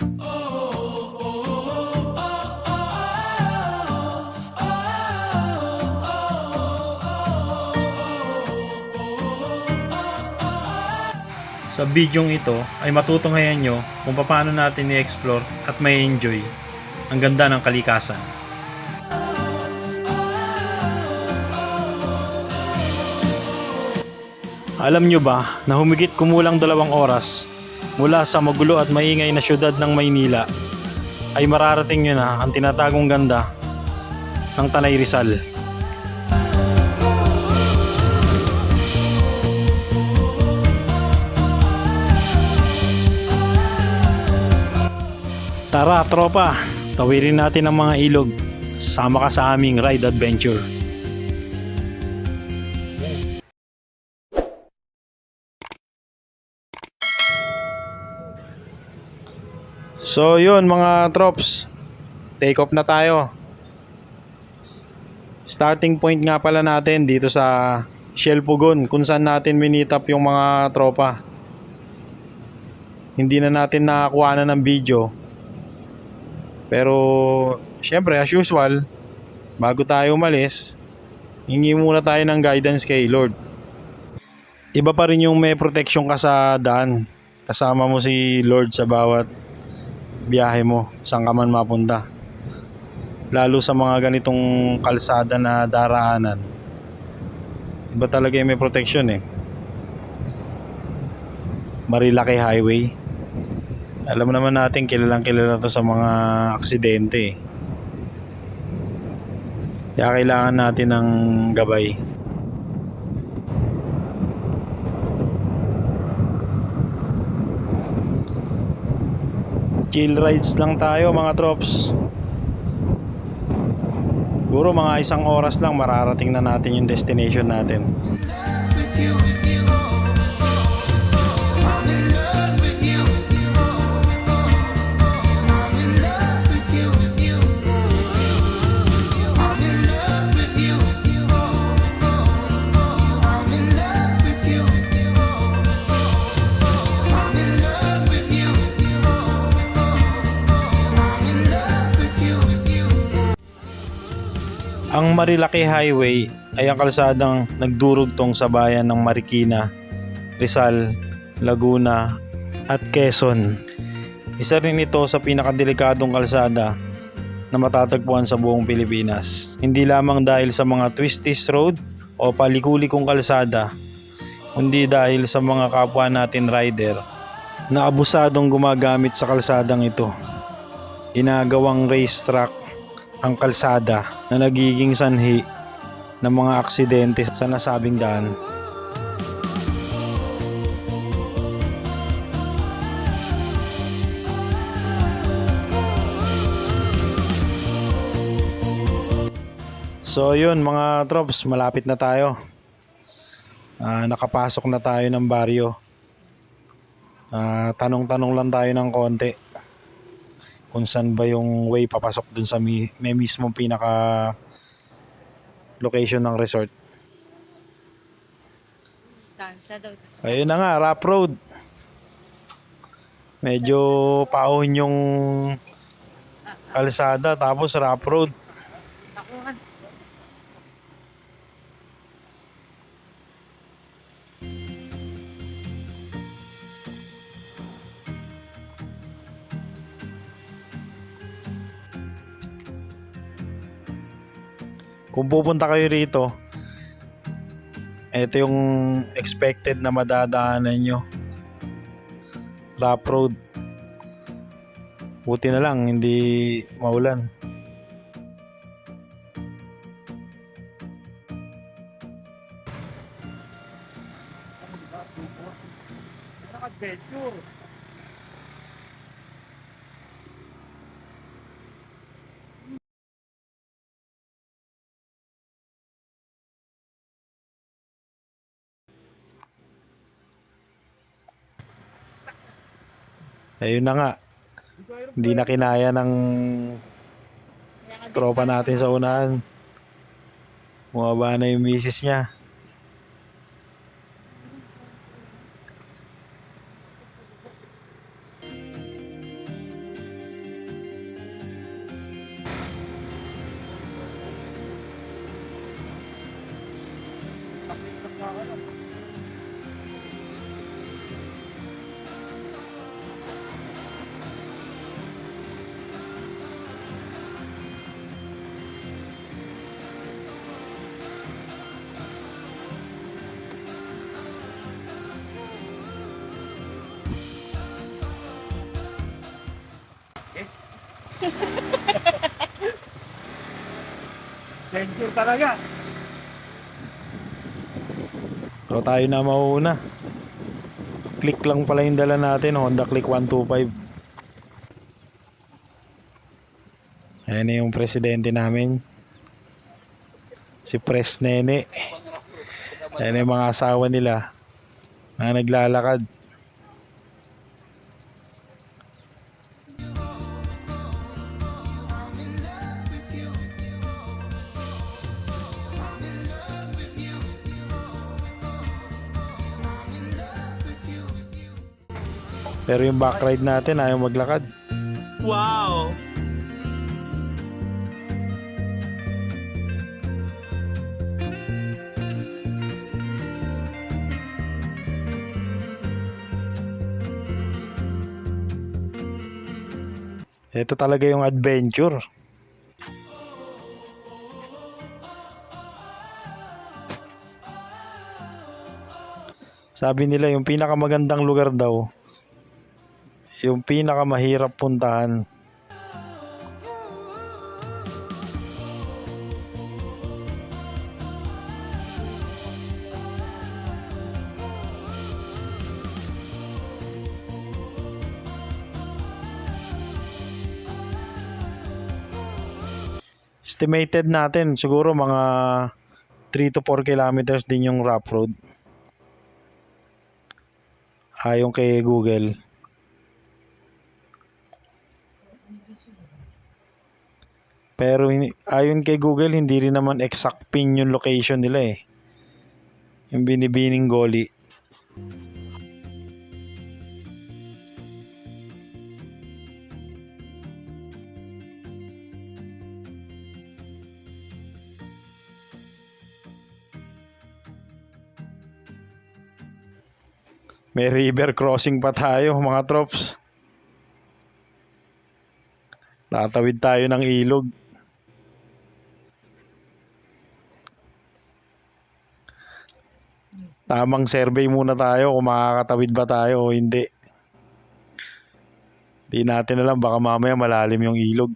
Sa bidyong ito ay matutunghayan nyo kung paano natin i-explore at may enjoy ang ganda ng kalikasan. Alam nyo ba na humigit kumulang 2 oras mula sa magulo at maingay na syudad ng Maynila ay mararating nyo na ang tinatagong ganda ng Tanay Rizal. Tara tropa, tawirin natin ang mga ilog. Sama ka sa aming ride adventure. So yun mga trops, take off na tayo. Starting point nga pala natin dito sa Shell Pugon, kung saan natin minit up yung mga tropa. Hindi na natin nakakuha ng video. Pero syempre as usual, bago tayo umalis, hingi muna tayo ng guidance kay Lord. Iba pa rin yung may protection ka sa daan. Kasama mo si Lord sa bawat biyahe mo, saan ka man mapunta. Lalo sa mga ganitong kalsada na daraanan. Iba talaga yung may protection eh. Marilaki Highway. Alam naman natin kilalang kilala to sa mga aksidente eh. Kaya kailangan natin ng gabay. Chill rides lang tayo mga trops. Siguro mga 1 oras lang mararating na natin yung destination natin. Ang Marilaki Highway ay ang kalsadang nagdurugtong sa bayan ng Marikina, Rizal, Laguna at Quezon. Isa rin ito sa pinakadelikadong kalsada na matatagpuan sa buong Pilipinas. Hindi lamang dahil sa mga twisties road o palikulikong kalsada, kundi dahil sa mga kapwa natin rider na abusadong gumagamit sa kalsadang ito. Ginagawang racetrack ang kalsada na nagiging sanhi ng mga aksidente sa nasabing daan. So yun mga trops, malapit na tayo. Nakapasok na tayo ng baryo. Tanong-tanong lang tayo ng konti kung saan ba yung way papasok dun sa may mismong pinaka location ng resort. Ayun na nga, rough road. Medyo paon yung kalsada tapos rough road. Kung pupunta kayo rito, ito yung expected na madadaanan nyo. Rough road. Buti na lang hindi maulan. Adventure. Ayun na nga. Hindi na kinaya ng tropa natin sa unahan. Bumaba na yung misis niya. Adventure talaga. So tayo na mauuna. Click lang pala yung dala natin, Honda Click 125. Ayan na yung presidente namin, si Pres Nene. Ayan na yung mga asawa nila, mga naglalakad. Pero yung back ride natin ayaw maglakad. Wow! Ito talaga yung adventure. Sabi nila yung pinakamagandang lugar daw, yung pinakamahirap puntahan. Estimated natin siguro mga 3 to 4 kilometers din yung rough road. Ayon kay Google. Pero ayon kay Google, hindi rin naman exact pin yung location nila eh. Yung Binibining Goli. May river crossing pa tayo mga trops. Tatawid tayo ng ilog. Tamang survey muna tayo kung makakatawid ba tayo o hindi. Di natin alam, baka mamaya malalim yung ilog.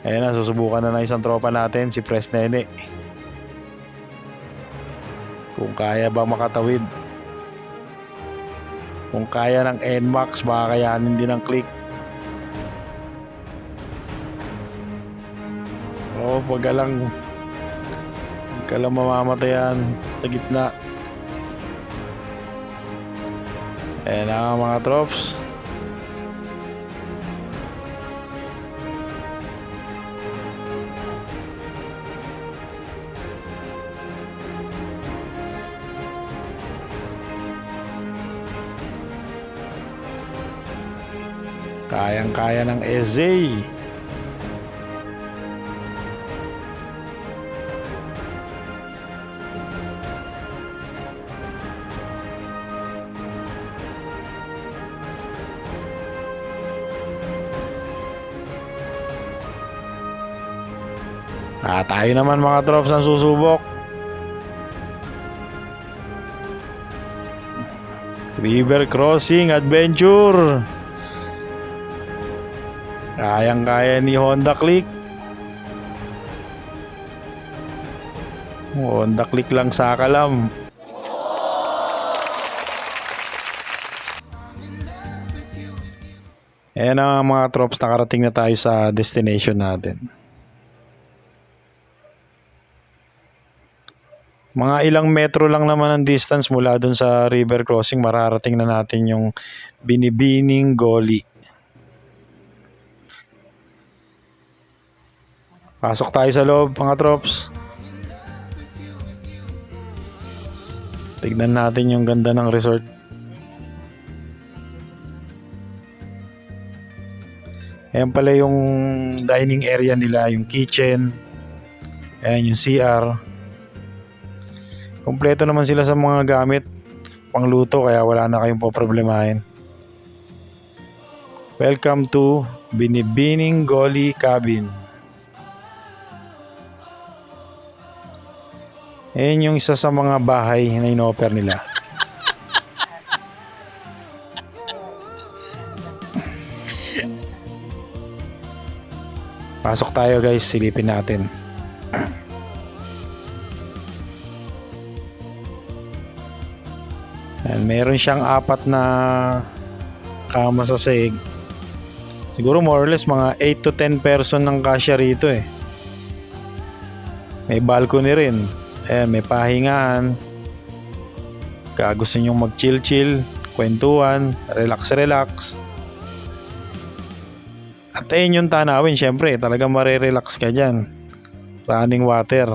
Ayan na, susubukan na ng isang tropa natin, si Pres Nene. Kung kaya ba makatawid. Kung kaya ng NMAX, baka kayanin din ng Click. Oh, wag ka lang mamamatayan sa gitna. Ayan na mga trops. Kayang-kaya ng EZA. Tayo naman mga trops ang susubok. River crossing adventure. Kayang-kaya ni Honda Click. Honda Click lang sa kalam. Ayan na mga trops, nakarating na tayo sa destination natin. Mga ilang metro lang naman ang distance mula dun sa river crossing, mararating na natin yung Binibining Goli. Pasok tayo sa loob mga trops. Tignan natin yung ganda ng resort. Ayan pala yung dining area nila, yung kitchen. Ayan yung CR. Kompleto naman sila sa mga gamit pangluto kaya wala na kayong poproblemahin. Welcome to Binibining Goli Cabin. Ayan yung isa sa mga bahay na ino-offer nila. Pasok tayo guys, silipin natin. Ayan, meron siyang 4 na kama sa sahig. Siguro more or less mga 8 to 10 person ng kasya rito eh. May balcony rin. Ayan, may pahingahan. Kaya gusto nyo mag-chill-chill, kwentuhan, relax-relax. At ayun yung tanawin, syempre, talagang marirelax ka dyan. Running water.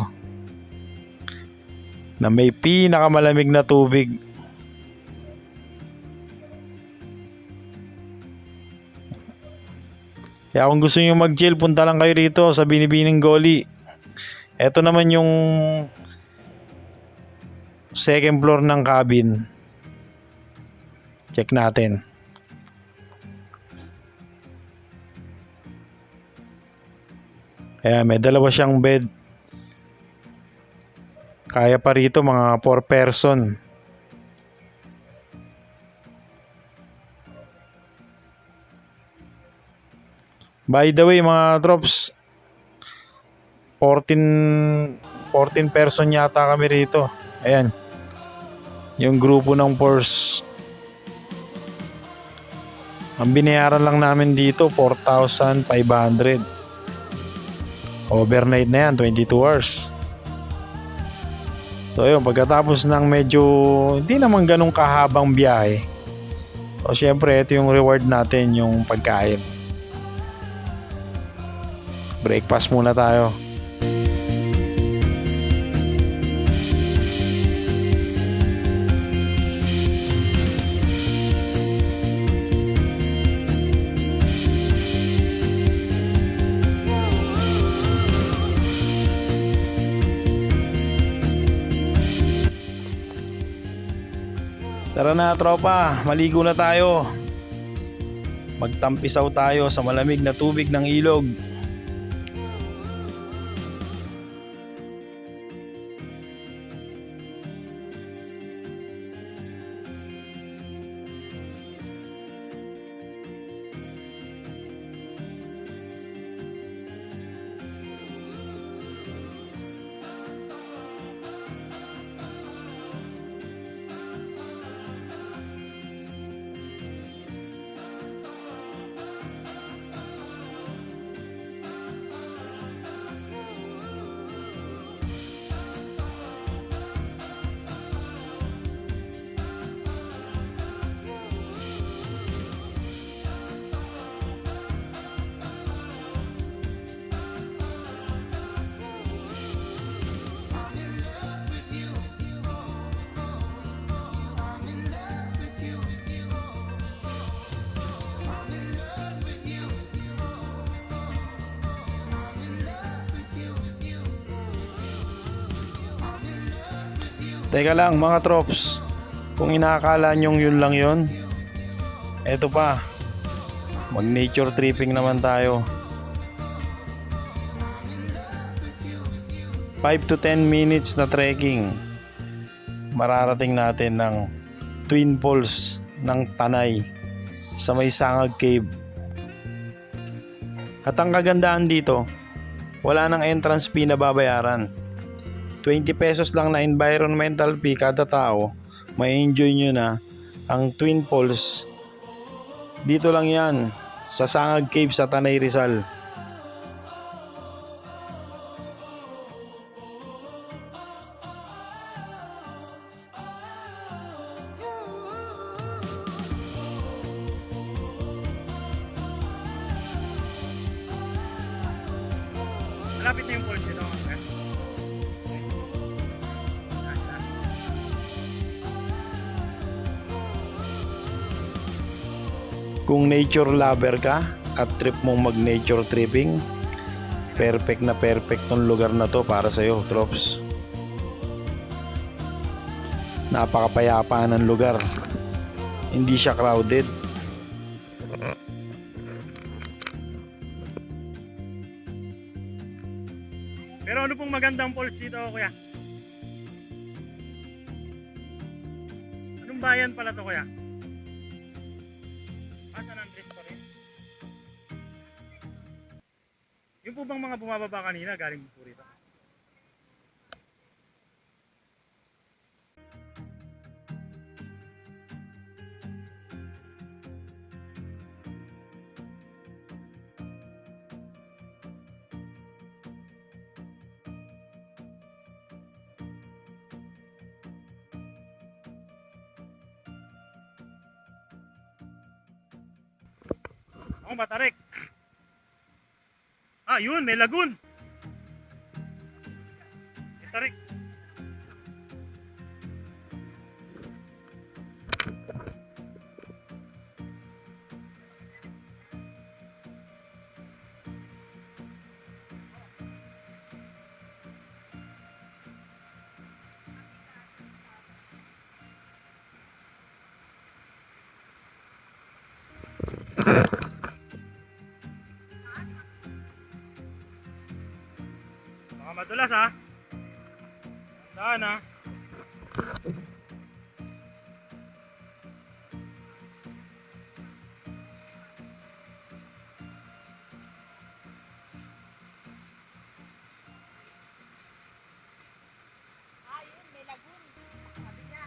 Na may pinakamalamig na tubig. Kaya kung gusto nyo mag-chill, punta lang kayo rito sa Binibining Goli. Ito naman yung second floor ng cabin. Check natin. Ayan, may dalawa siyang bed. Kaya pa rito mga 4 person. By the way mga drops, 14 person yata kami rito. Ayan. Yung grupo ng Force. Ang binayaran lang namin dito 4,500. Overnight na yan, 22 hours. So yun, pagkatapos ng medyo hindi naman ganun kahabang biyahe. So syempre, ito yung reward natin, yung pagkain. Breakfast muna tayo. Tara na tropa, maligo na tayo. Magtampisaw tayo sa malamig na tubig ng ilog. Teka lang mga trops, kung inaakala nyong yun lang yun, eto pa, mag nature tripping naman tayo. 5 to 10 minutes na trekking, mararating natin ng Twin Falls ng Tanay sa may Sangag Cave. At ang kagandahan dito, wala nang entrance fee na babayaran. 20 pesos lang na environmental fee kada tao, may enjoy nyo na ang Twin Falls. Dito lang yan, sa Sangag Cave sa Tanay Rizal. Malapit na yung falls dito. Kung nature lover ka at trip mong mag nature tripping, perfect tong lugar na to para sa'yo, Trops. Napakapayapa ng lugar. Hindi siya crowded. Pero ano pong magandang falls dito, kuya? Anong bayan pala to, kuya? San Andres pa rin. Yung po bang mga bumababa kanina, galing po rito? Ako matarik. Ah, yun, may lagoon. May tarik. Baka madulas ha. Saan ha? Ayun, may lagoon. Sabi niya.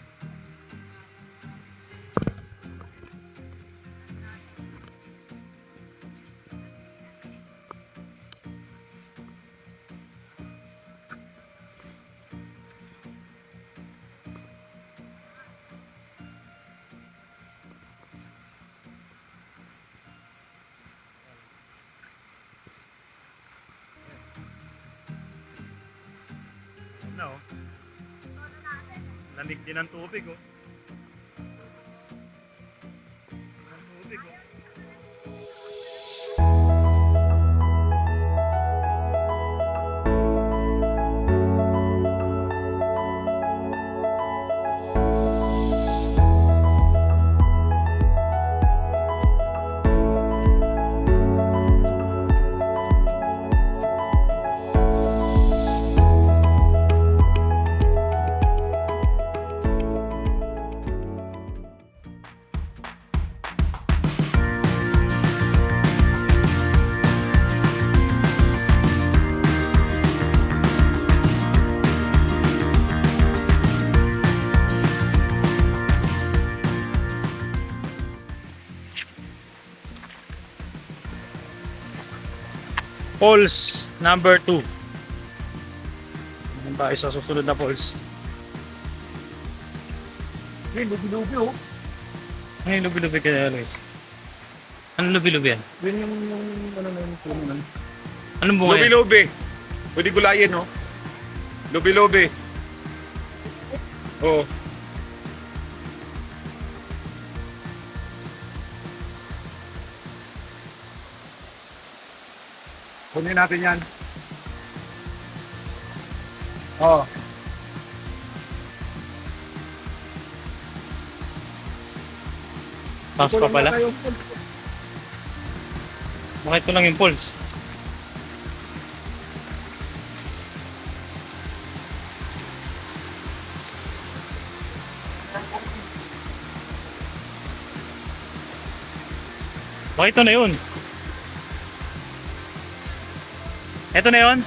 Na oh. Lamig din ang tubig oh. Ang tubig oh. Falls number 2. Ano tayo sa susunod na falls? Yun, lubi-lubi oh. Ano yung lubi-lubi kaya, Luis? Anong lubi-lubi yan? Yun yung ano na yung puno. Anong bunga yan? Lubi-lubi. Pwede gulayin oh. Lubi-lubi. Oo. Kunin natin yan. Oo. Taas pa pala? Bakit ko lang yung falls? Bakit ito na yun? Ito na yun?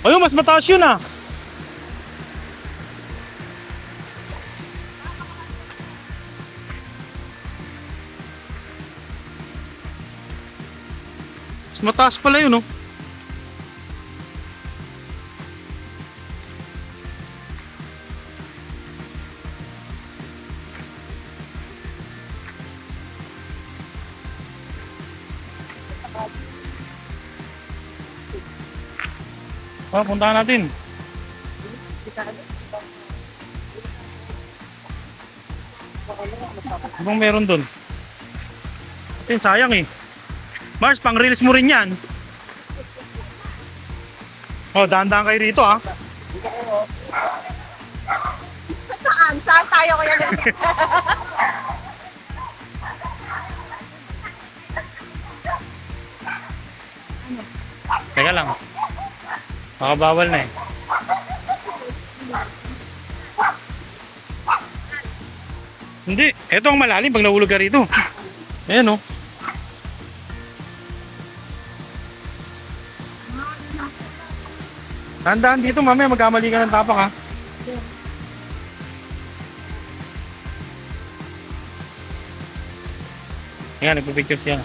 Ayun, mas mataas yun ah. Mas mataas pala yun oh. Puntahan natin. Ibang meron doon. Ito sayang eh. Mars, pang reels mo rin yan. Oh, dahan-dahan kayo rito ah. Saan? Saan tayo kaya? Teka lang. Baka bawal na eh. Hindi. Ito ang malalim pag nahulog ka rito. Ayan oh. Tandaan dito mamaya magkamali ka ng tapak ha. Ayan, nagpipicture siya.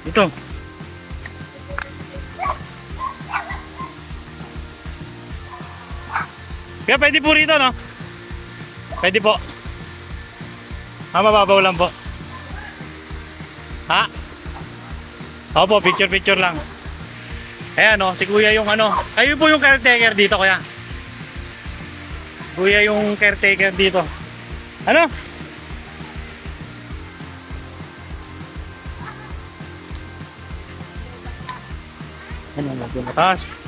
Ito. Kaya pwede po rito, no? Pwede po. Mababaw lang po. Ha? Opo, picture lang. Ayan, no? Si kuya yung ano. Kayo po yung caretaker dito, kuya. Kuya yung caretaker dito. Ano? Ano na, dumatas.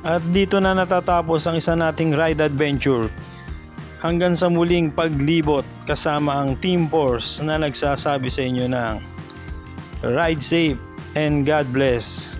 At dito na natatapos ang isa nating ride adventure. Hanggang sa muling paglibot kasama ang Team Force na nagsasabi sa inyo ng ride safe and God bless.